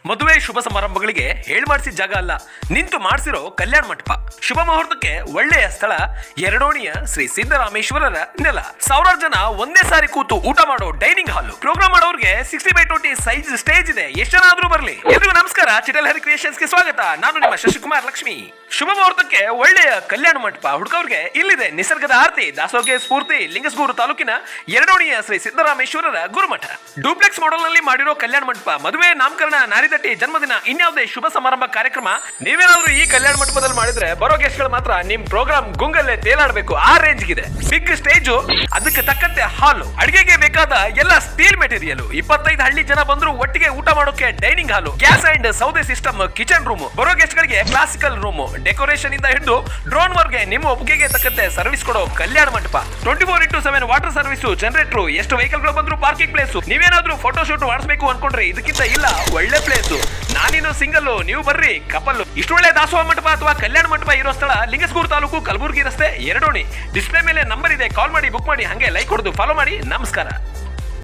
ಮದುವೆ ಶುಭ ಸಮಾರಂಭಗಳಿಗೆ ಮಾಡಿಸಿದ ಜಾಗ ಅಲ್ಲ, ನಿಂತು ಮಾಡಿಸಿರೋ ಕಲ್ಯಾಣ ಮಂಟಪ. ಶುಭ ಮುಹೂರ್ತಕ್ಕೆ ಒಳ್ಳೆಯ ಸ್ಥಳ ಎರಡೋಣಿಯ ಶ್ರೀ ಸಿದ್ದರಾಮೇಶ್ವರರ ನೆಲ. ಸಾವಿರಾರು ಜನ ಒಂದೇ ಸಾರಿ ಕೂತು ಊಟ ಮಾಡೋ ಡೈನಿಂಗ್ ಹಾಲ್. ಪ್ರೋಗ್ರಾಮ್ ಮಾಡೋರಿಗೆ 60x20 ಸೈಜ್ ಸ್ಟೇಜ್ ಇದೆ, ಎಷ್ಟು ಜನ ಆದ್ರೂ ಬರಲಿ. ಎಲ್ರಿಗೂ ನಮಸ್ಕಾರ, ಚಿಟಲ್ ಹರಿ ಕ್ರಿಯೇಷನ್ಸ್ ಗೆ ಸ್ವಾಗತ. ನಾನು ನಿಮ್ಮ ಶಶಿಕುಮಾರ್ ಲಕ್ಷ್ಮಿ. ಶುಭ ಮುಹೂರ್ತಕ್ಕೆ ಒಳ್ಳೆಯ ಕಲ್ಯಾಣ ಮಂಟಪ ಹುಡುಕವ್ರಿಗೆ ಇಲ್ಲಿದೆ. ನಿಸರ್ಗದ ಆರತಿ, ದಾಸೋಹಕ್ಕೆ ಸ್ಫೂರ್ತಿ, ಲಿಂಗಸ್ಗೂರು ತಾಲೂಕಿನ ಎರಡೋಣಿಯ ಶ್ರೀ ಸಿದ್ದರಾಮೇಶ್ವರರ ಗುರುಮಠ. ಡೂಪ್ಲೆಕ್ಸ್ ಮಾಡೆಲ್ ನಲ್ಲಿ ಮಾಡಿರೋ ಕಲ್ಯಾಣ ಮಂಟಪ. ಮದುವೆ, ನಾಮಕರಣ, ನಾರಿದಟ್ಟಿ, ಜನ್ಮದಿನ, ಇನ್ಯಾವುದೇ ಶುಭ ಸಮಾರಂಭ ಕಾರ್ಯಕ್ರಮ ನೀವೇನಾದ್ರೂ ಈ ಕಲ್ಯಾಣ ಮಂಟಪದಲ್ಲಿ ಮಾಡಿದ್ರೆ ಬರೋ ಗೆಸ್ಟ್ಗಳು ಮಾತ್ರ ನಿಮ್ ಪ್ರೋಗ್ರಾಮ್ ಗುಂಗಲ್ಲೇ ತೇಲಾಡಬೇಕು. ಆ ರೇಂಜ್ ಗಿದೆ. ಬಿಗ್ ಸ್ಟೇಜು, ಅದಕ್ಕೆ ತಕ್ಕಂತೆ ಹಾಲು, ಅಡಿಗೆಗೆ ಬೇಕಾದ ಎಲ್ಲ ಸ್ಟೀಲ್ ಮೆಟೀರಿಯಲ್, 25 ಹಳ್ಳಿ ಜನ ಬಂದ್ರು ಒಟ್ಟಿಗೆ ಊಟ ಮಾಡೋಕೆ ಡೈನಿಂಗ್ ಹಾಲು, ಗ್ಯಾಸ್ ಅಂಡ್ ಸೌದೆ ಸಿಸ್ಟಮ್, ಕಿಚನ್ ರೂಮ್, ಬರೋ ಗೆಸ್ಟ್ ಗಳಿಗೆ ಕ್ಲಾಸಿಕಲ್ ರೂಮ್, ಡೆಕೋರೇಷನ್ ಇಂದ ಹಿಡಿದು ಡ್ರೋನ್ ವರ್ಗೆ ನಿಮ್ಮ ಒಪ್ಪಿಗೆಗೆ ತಕ್ಕಂತೆ ಸರ್ವಿಸ್ ಕೊಡೋ Kalyana Mantapa. 24x7 water service, generator, ಎಷ್ಟು ವೆಹಿಕಲ್ ಗಳು ಬಂದ್ರು ಪಾರ್ಕಿಂಗ್ ಪ್ಲೇಸ್. ನೀವೇನಾದ್ರೂ ಫೋಟೋ ಶೂಟ್ ಮಾಡಿಸಬೇಕು ಅನ್ಕೊಂಡ್ರೆ ಇದಕ್ಕಿಂತ ಇಲ್ಲ ಒಳ್ಳೆ ಪ್ಲೇಸ್. ನಾನಿನ್ನು ಸಿಂಗಲ್, ನೀವು ಬರ್ರಿ ಕಪಲ್. ಇಷ್ಟೊಳ್ಳೆ ದಾಸೋಹ ಮಂಟಪ ಅಥವಾ ಕಲ್ಯಾಣ ಮಂಟಪ ಇರೋ ಸ್ಥಳ ಲಿಂಗಸ್ಗೂರು ತಾಲೂಕು, ಕಲಬುರಗಿ ರಸ್ತೆ, ಎರಡೋಣಿ. ಡಿಸ್ಪ್ಲೇ ಮೇಲೆ ನಂಬರ್ ಇದೆ, ಕಾಲ್ ಮಾಡಿ, ಬುಕ್ ಮಾಡಿ, ಹಂಗೆ ಲೈಕ್ ಹೊಡೆದು ಫಾಲೋ ಮಾಡಿ. ನಮಸ್ಕಾರ.